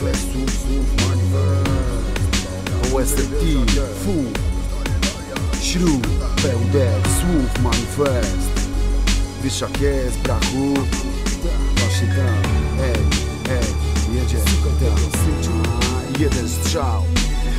manifest, słów manifest. OSMT, FU, śrub, pełdek, słów manifest. Wiesz jak jest, brachu? Właśnie tak, jedzie jeden strzał.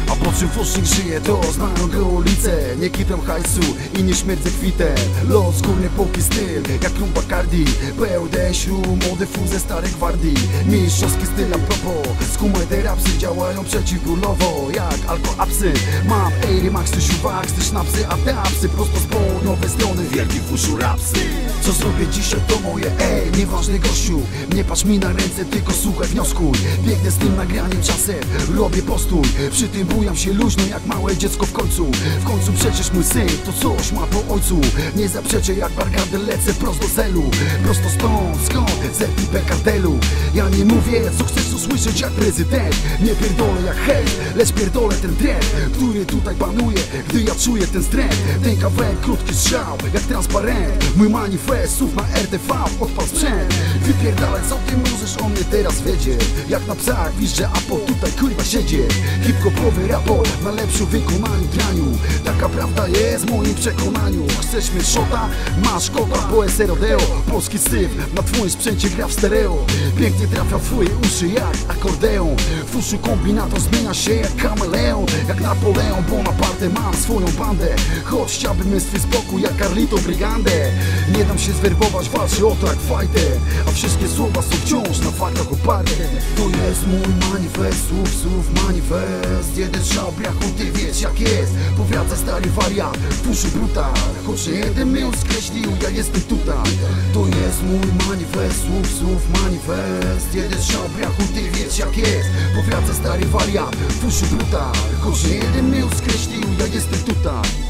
A po czym Fosznik żyje, to znają go ulice. Nie kipią hajsu i nie śmierdzę kwitem. Los, górny poki styl, jak klub Bacardi. PLD, śrub, młody fuz ze starej gwardii. Mistrzowski styl a propos. Skumaj te rapsy działają przeciwbólowo jak alkoapsy. Mam Airy Max, ty siuwaks, ty sznapsy, a te apsy prosto z południowej strony. Wielki fuszu rapsy. Co zrobię dzisiaj to moje, nieważny gościu. Nie patrz mi na ręce, tylko słuchaj, wnioskuj. Biegnę z tym nagraniem czasem, robię postój. Przy tym bujam się luźno jak małe dziecko w końcu. W końcu przecież mój syn to coś ma po ojcu. Nie zaprzeczę jak Bargardel, lecę prosto do celu. Prosto skąd z ekipę kartelu. Ja nie mówię co chcesz usłyszeć jak prezydent. Nie pierdolę jak hejt, lecz pierdolę ten trend, który tutaj panuje, gdy ja czuję ten stręt. Ten kawałek krótki strzał, jak transparent. Mój manifest, słów na RTV, odpal sprzęt. Wypierdalaj co ty możesz o mnie teraz wiedzieć. Jak na psach wiszczę, a po tutaj kurwa siedzie. Hip-hopowy raport na lepszym wykonaniu draniu. Taka prawda jest w moim przekonaniu. Chcesz mieć szota? Masz kota, bo jest rodeo. Polski syf na twoim sprzęcie gra w stereo. Pięknie trafia w twoje uszy jak akordeon. W uszu kombinator zmienia się jak kameleon. Jak Napoleon Bonaparte mam swoją bandę. Choć chciałbym mieć swój spokój jak Carlito Brygandę. Nie dam się zwerbować, walczę o to jak fighter. A wszystkie słowa są wciąż na faktach oparte. To jest mój manifest, słów manifest. Jeden strzał, brachu, ty wiesz jak jest. Powiadza stary wariat, w uszu brutal. Choć nie jeden mnie skreślił, ja jestem tutaj. To jest mój manifest, słów manifest. Jeden strzał, brachu, ty wiesz jak jest. Powiadza stary wariat, w uszu brutal. Choć nie jeden mnie skreślił, ja jestem tutaj.